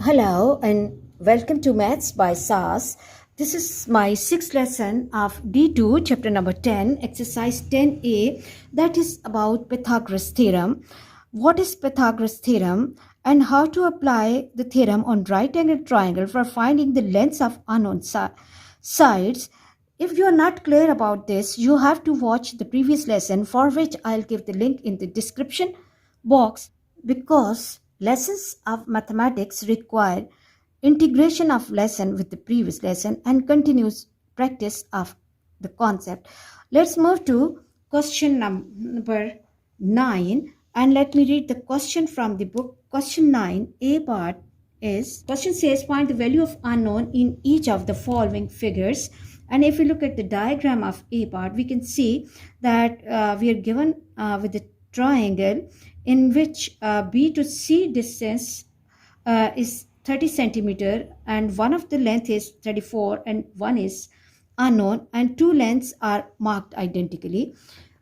Hello and welcome to Maths by SAS. This is my sixth lesson of D2, chapter number 10, exercise 10A, that is about Pythagoras theorem. What is Pythagoras theorem and how to apply the theorem on right angle triangle for finding the lengths of unknown sides. If you are not clear about this, you have to watch the previous lesson, for which I'll give the link in the description box, because lessons of mathematics require integration of lesson with the previous lesson and continuous practice of the concept. Let's move to question number 9, and let me read the question from the book. Question 9, A part is, question says find the value of unknown in each of the following figures. And if we look at the diagram of A part, we can see that we are given with the triangle in which B to C distance is 30 centimeter, and one of the length is 34 and one is unknown, and two lengths are marked identically.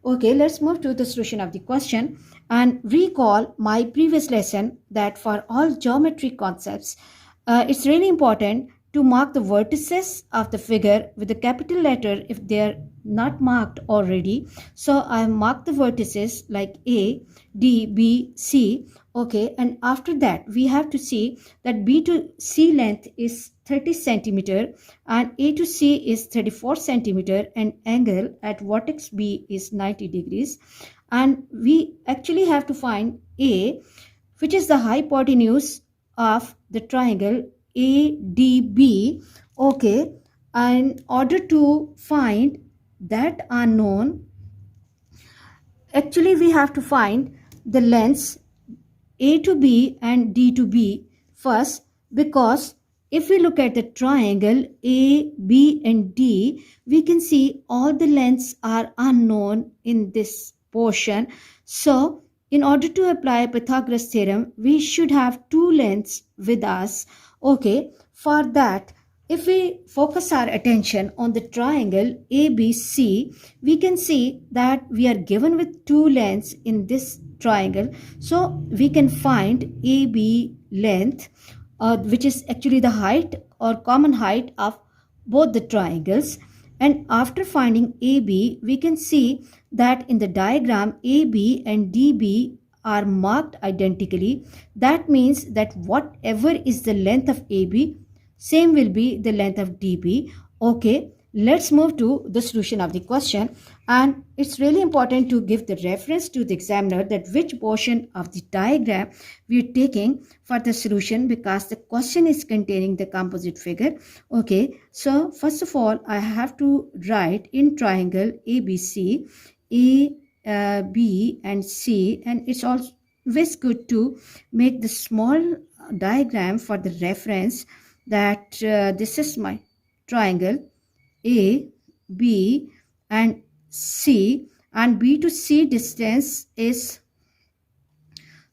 Okay, let's move to the solution of the question and recall my previous lesson that for all geometry concepts, it's really important to mark the vertices of the figure with a capital letter if they are not marked already. So I marked the vertices like A, D, B, C. Okay, and after that we have to see that B to C length is 30 centimeter and A to C is 34 centimeter, and angle at vertex B is 90 degrees. And we actually have to find A, which is the hypotenuse of the triangle ADB. Okay, and in order to find that unknown, actually we have to find the lengths A to B and D to B first, because if we look at the triangle A, B and D, we can see all the lengths are unknown in this portion. So in order to apply Pythagoras theorem, we should have two lengths with us. Okay, for that, if we focus our attention on the triangle ABC, we can see that we are given with two lengths in this triangle. So we can find AB length, which is actually the height or common height of both the triangles. And after finding AB, we can see that in the diagram AB and DB are marked identically. That means that whatever is the length of AB, same will be the length of DB. Okay, let's move to the solution of the question. And it's really important to give the reference to the examiner that which portion of the diagram we are taking for the solution, because the question is containing the composite figure. Okay, so first of all, I have to write in triangle ABC, A, B and C, and it's always good to make the small diagram for the reference that this is my triangle A, B and C, and B to C distance is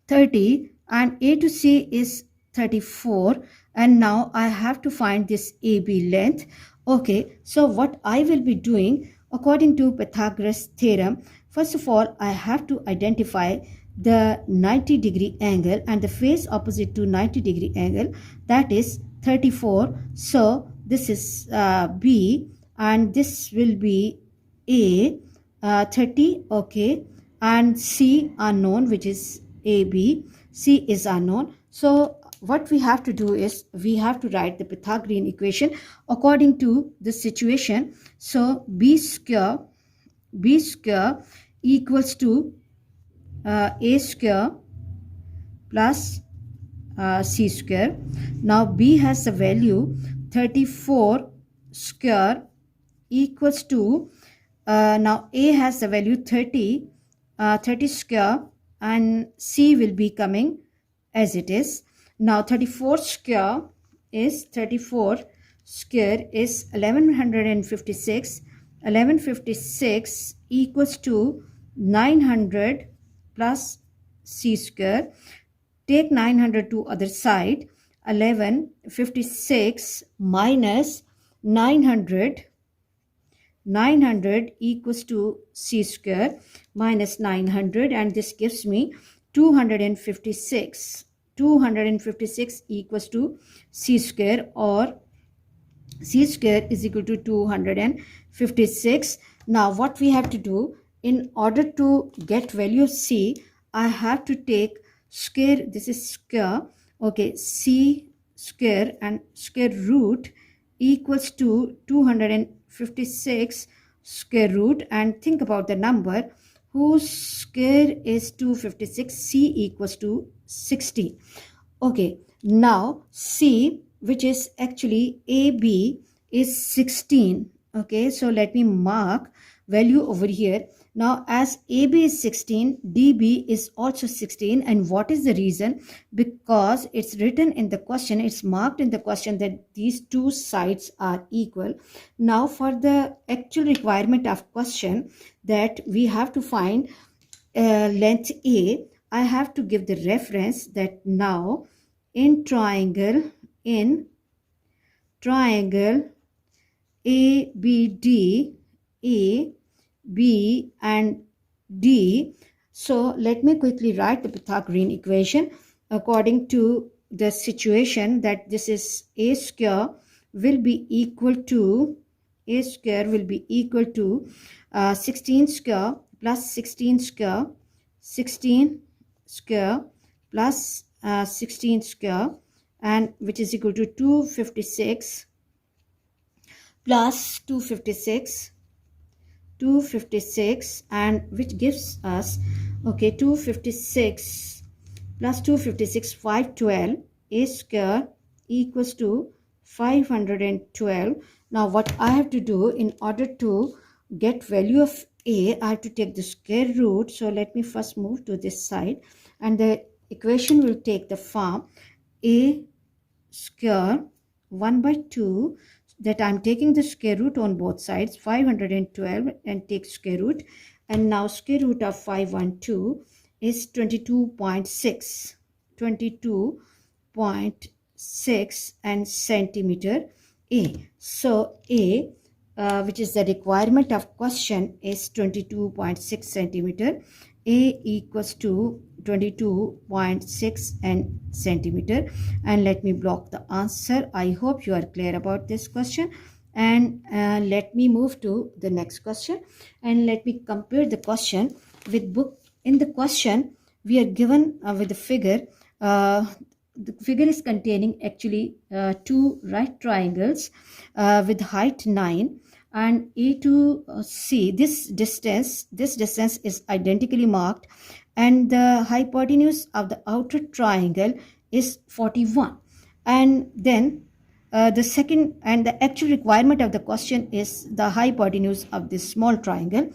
30 and A to C is 34, and now I have to find this AB length. Okay, so what I will be doing according to Pythagoras theorem, first of all I have to identify the 90 degree angle and the face opposite to 90 degree angle, that is 34. So this is B and this will be A, 30. Okay, and C unknown, which is AB. C is unknown. So what we have to do is we have to write the Pythagorean equation according to the situation. So B square equals to A square plus C square. Now B has a value 34 square equals to, now A has the value 30, 30 square, and C will be coming as it is. Now 34 square is 1156. 1156 equals to 900 plus C square. Take 900 to other side. 1156 minus 900 equals to C square minus 900, and this gives me 256. 256 equals to c square, or c square is equal to 256. Now what we have to do, in order to get value of c, I have to take square, this is square, okay, c square and square root equals to 256 square root, and think about the number whose square is 256, c equals to 60. Okay, now c, which is actually AB, is 16. Okay, so let me mark value over here. Now as AB is 16, DB is also 16. And what is the reason? Because it's written in the question, it's marked in the question that these two sides are equal. Now for the actual requirement of question, that we have to find length A, I have to give the reference that now in triangle ABD, A, B and D. So let me quickly write the Pythagorean equation according to the situation, that this is A square will be equal to 16 square plus 16 square, 16 square plus 16 square, and which is equal to 256 plus 256, and which gives us, okay, 256 plus 256, 512. A square equals to 512. Now what I have to do, in order to get value of A, I have to take the square root. So let me first move to this side, and the equation will take the form A square 1 by 2, that I'm taking the square root on both sides, 512, and take square root. And now square root of 512 is 22.6 and centimeter A. So A, which is the requirement of question, is 22.6 centimeter. A equals to 22.6 and centimeter. And let me block the answer. I hope you are clear about this question. And let me move to the next question, and let me compare the question with book. In the question, we are given with the figure. The figure is containing actually two right triangles with height 9 and A to C. This distance is identically marked, and the hypotenuse of the outer triangle is 41. And then the second and the actual requirement of the question is the hypotenuse of this small triangle.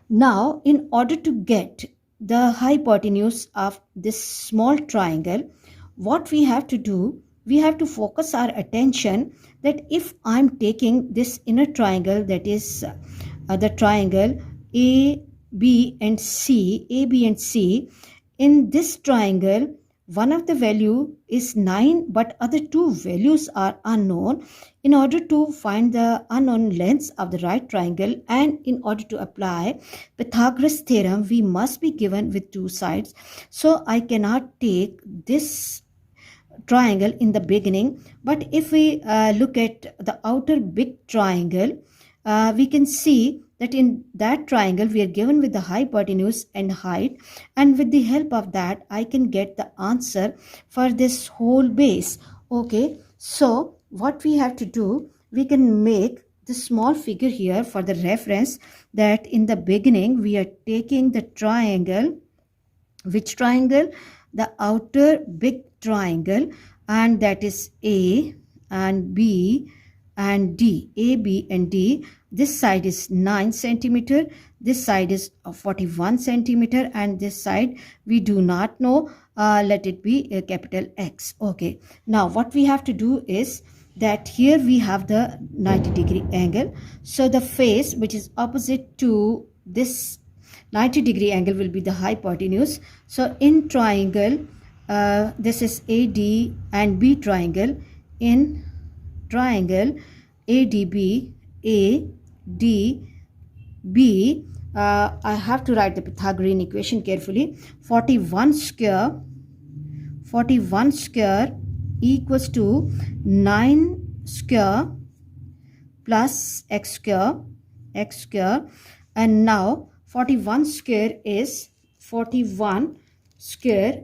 Now, in order to get the hypotenuse of this small triangle, what we have to do, we have to focus our attention that if I'm taking this inner triangle, that is the triangle A, B and C, in this triangle, one of the value is 9, but other two values are unknown. In order to find the unknown lengths of the right triangle, and in order to apply Pythagoras theorem, we must be given with two sides. So I cannot take this triangle in the beginning, but if we look at the outer big triangle, we can see that in that triangle we are given with the hypotenuse and height, and with the help of that I can get the answer for this whole base. Okay, so what we have to do, we can make the small figure here for the reference, that in the beginning we are taking the triangle. Which triangle? The outer big triangle, and that is A and B and D. A, B and D. This side is 9 centimeter, this side is 41 centimeter, and this side we do not know. Let it be a capital X. Okay, now what we have to do is that here we have the 90-degree angle. So the face which is opposite to this 90-degree angle will be the hypotenuse. So in triangle, this is AD and B triangle. In triangle ADB, ADB, I have to write the Pythagorean equation carefully. 41 square 41 square equals to 9 square plus x square, and now 41 square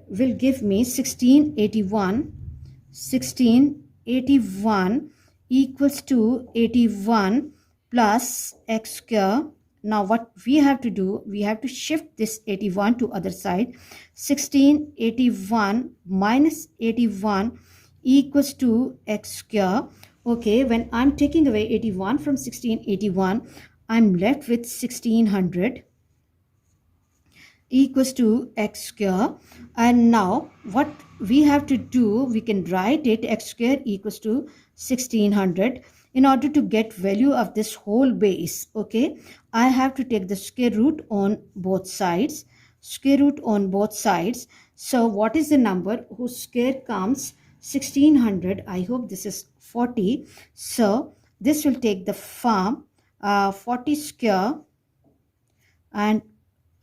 will give me 1681 equals to 81 plus x square. Now what we have to do, we have to shift this 81 to other side. 1681 minus 81 equals to x square. Okay, when I'm taking away 81 from 1681, I'm left with 1600 equals to x square. And now what we have to do, we can write it x square equals to 1600. In order to get value of this whole base, okay, I have to take the square root on both sides. So what is the number whose square comes 1600? I hope this is 40. So this will take the form 40 square, and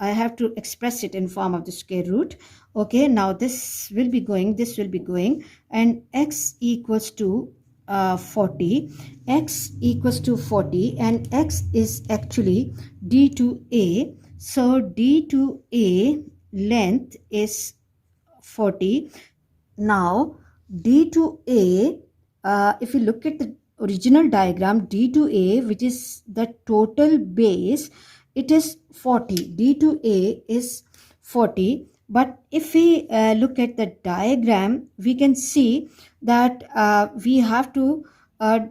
I have to express it in form of the square root. Okay, now this will be going, and x equals to 40. X equals to 40, and x is actually d to a. So d to a length is 40. Now d to a, if you look at the original diagram, d to a, which is the total base, it is 40. D to a is 40. But if we look at the diagram, we can see that we have to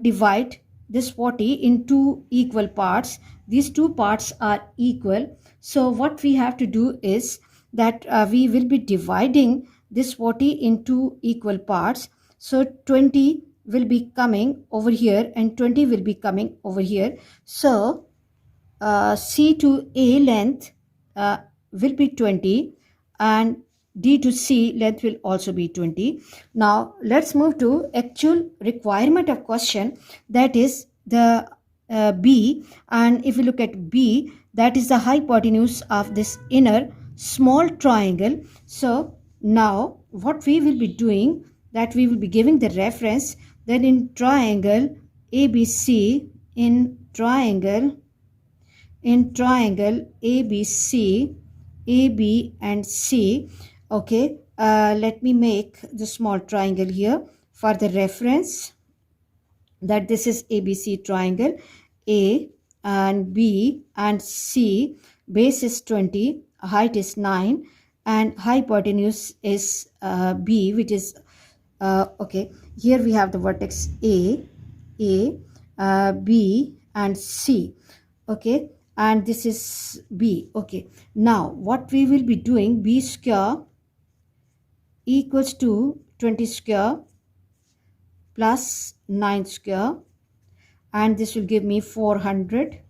divide this 40 into equal parts. These two parts are equal. So what we have to do is that we will be dividing this 40 into equal parts. So 20 will be coming over here and 20 will be coming over here. So C to A length will be 20, and D to C length will also be 20. Now let's move to actual requirement of question, that is the B. And if you look at B, that is the hypotenuse of this inner small triangle. So now what we will be doing, that we will be giving the reference, then in triangle ABC, in triangle ABC, AB and C. Okay, let me make the small triangle here for the reference, that this is ABC triangle. A and B and C, base is 20, height is 9, and hypotenuse is B, which is okay, here we have the vertex A, B and C. Okay, and this is B. Okay, now what we will be doing, B square equals to 20 square plus 9 square, and this will give me 400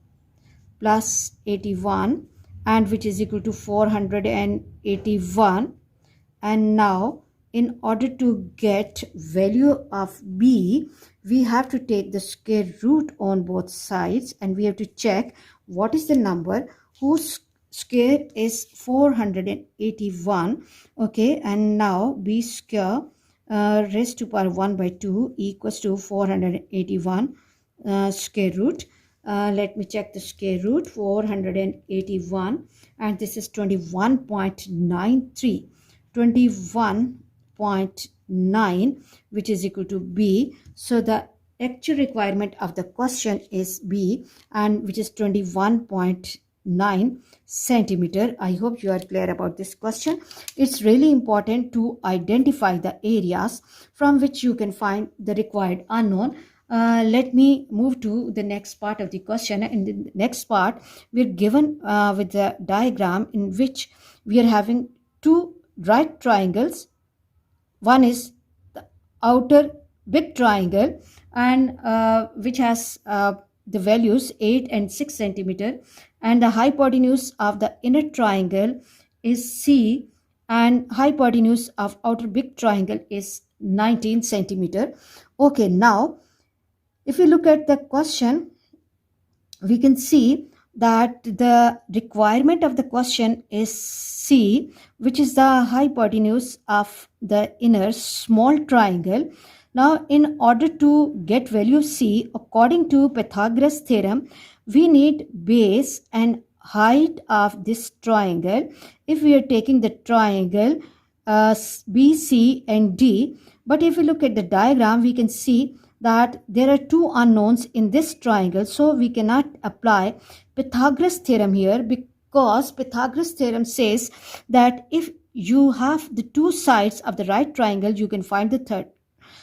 plus 81, and which is equal to 481. And now in order to get value of B, we have to take the square root on both sides, and we have to check what is the number whose square is 481. Okay, and now B square raised to power 1 by 2 equals to 481 square root. Let me check the square root. 481, and this is 21.93. 21.9, which is equal to B. So the actual requirement of the question is B, and which is 21.9 centimeter. I hope you are clear about this question. It's really important to identify the areas from which you can find the required unknown. Let me move to the next part of the question. In the next part, we're given with the diagram in which we are having two right triangles. One is the outer big triangle, and which has the values 8 and 6 centimeter, and the hypotenuse of the inner triangle is C, and hypotenuse of outer big triangle is 19 centimeter. Okay, now if you look at the question, we can see that the requirement of the question is C, which is the hypotenuse of the inner small triangle. Now, in order to get value C, according to Pythagoras theorem, we need base and height of this triangle. If we are taking the triangle B, C and D, but if we look at the diagram, we can see that there are two unknowns in this triangle, so we cannot apply Pythagoras theorem here, because Pythagoras theorem says that if you have the two sides of the right triangle, you can find the third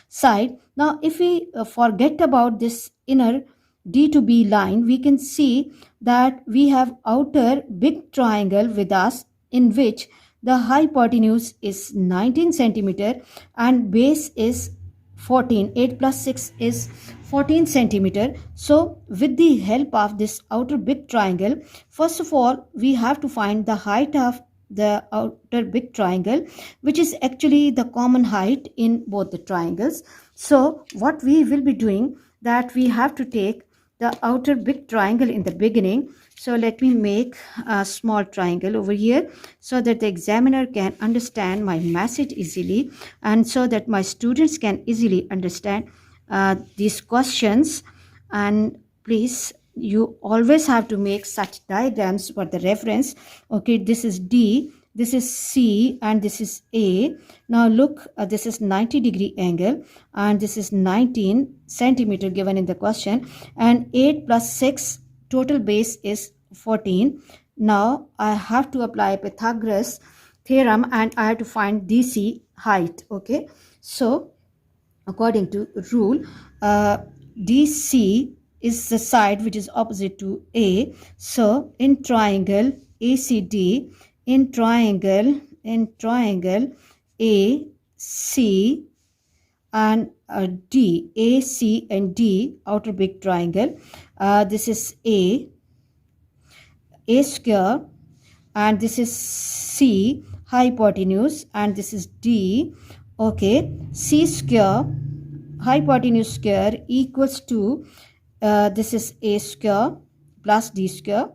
side. Now, if we forget about this inner D to B line, we can see that we have outer big triangle with us, in which the hypotenuse is 19 centimeter and base is 14. 8 plus 6 is 14 centimeter. So with the help of this outer big triangle, first of all we have to find the height of the outer big triangle, which is actually the common height in both the triangles. So what we will be doing, that we have to take the outer big triangle in the beginning. So let me make a small triangle over here, so that the examiner can understand my message easily, and so that my students can easily understand these questions. And please, you always have to make such diagrams for the reference. Okay, this is D, this is C, and this is A. Now look, this is 90-degree angle, and this is 19 centimeter given in the question, and 8 plus 6 total base is 14. Now I have to apply Pythagoras theorem, and I have to find DC height. Okay, so according to rule, DC is the side which is opposite to A. So in triangle ACD, in triangle AC and D, AC and D, outer big triangle, this is A square, and this is C, hypotenuse, and this is D. Okay, C square hypotenuse square equals to this is A square plus D square,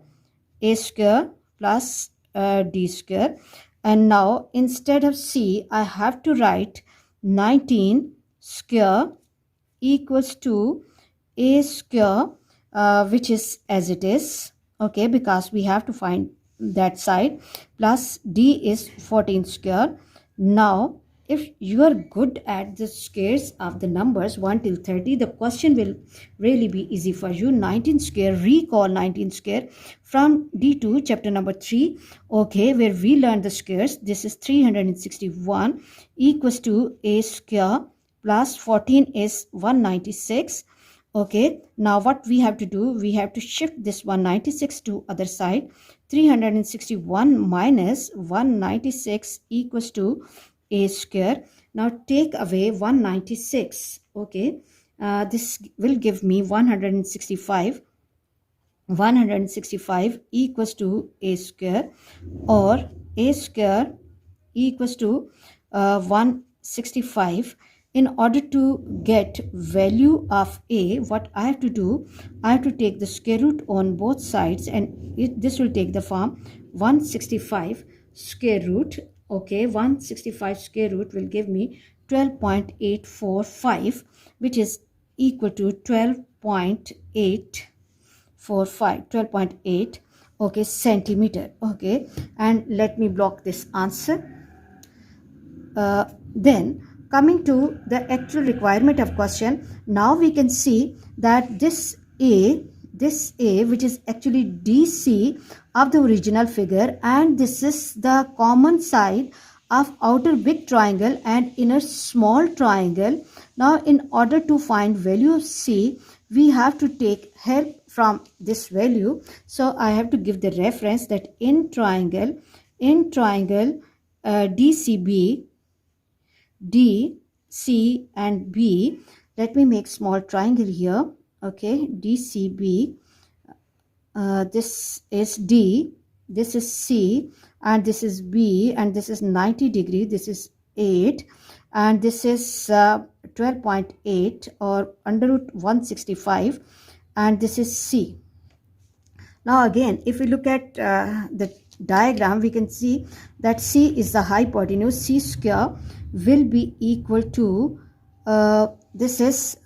A square plus D square. And now instead of C, I have to write 19 square equals to A square, which is as it is. Okay, because we have to find that side, plus D is 14 square. Now if you are good at the squares of the numbers 1 till 30, the question will really be easy for you. 19 square, recall 19 square from D2 chapter number 3, okay, where we learned the squares. This is 361 equals to A square plus 14 is 196. Okay, now what we have to do, we have to shift this 196 to other side. 361 minus 196 equals to A square. Now take away 196. Okay, this will give me 165. 165 equals to A square, or A square equals to 165. In order to get value of A, what I have to do, I have to take the square root on both sides, and this will take the form 165 square root. Okay, 165 square root will give me 12.845, which is equal to 12.8, okay, centimeter. Okay, and let me block this answer. Then coming to the actual requirement of question, now we can see that this A, which is actually DC of the original figure, and this is the common side of outer big triangle and inner small triangle. Now in order to find value of C, we have to take help from this value. So I have to give the reference that in triangle DCB, D, C and B, let me make small triangle here. Okay, DCB, this is D, this is C, and this is B, and this is 90 degree, this is 8, and this is 12.8 or under root 165, and this is C. Now again, if we look at the diagram, we can see that C is the hypotenuse. C square will be equal to, this is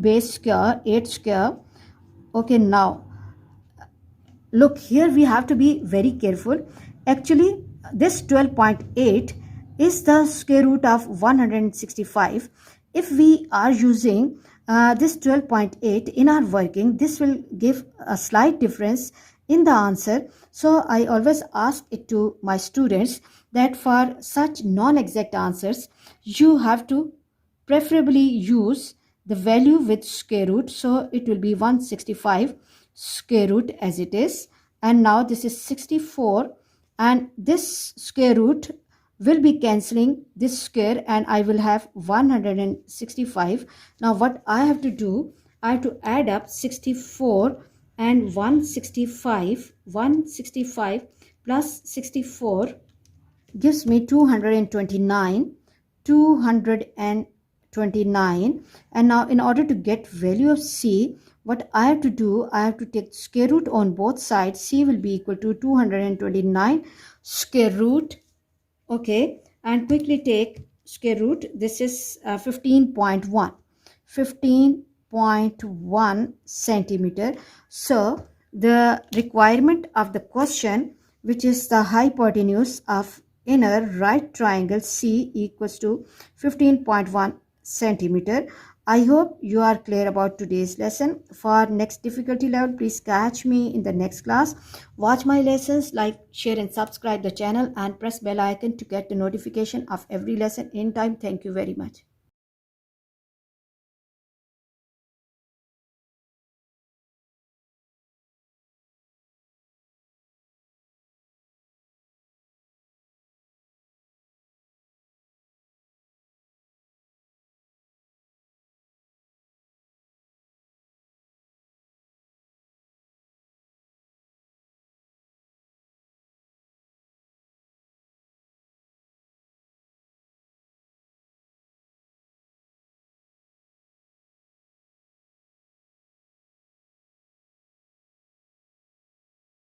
base square, 8 square. Okay, now look here, we have to be very careful. Actually, this 12.8 is the square root of 165. If we are using this 12.8 in our working, this will give a slight difference in the answer. So I always ask it to my students that for such non-exact answers, you have to preferably use the value with square root. So it will be 165 square root as it is, and now this is 64, and this square root will be cancelling this square, and I will have 165. Now what I have to do, I have to add up 64 and 165. 165 plus 64 gives me 229. 229. And now in order to get value of C, what I have to do, I have to take square root on both sides. C will be equal to 229 square root. Okay, and quickly take square root. This is 15.1. 15.1 centimeter. So the requirement of the question, which is the hypotenuse of inner right triangle C equals to 15.1 centimeter. I hope you are clear about today's lesson. For next difficulty level, please catch me in the next class. Watch my lessons, like, share and subscribe the channel, and press bell icon to get the notification of every lesson in time. Thank you very much.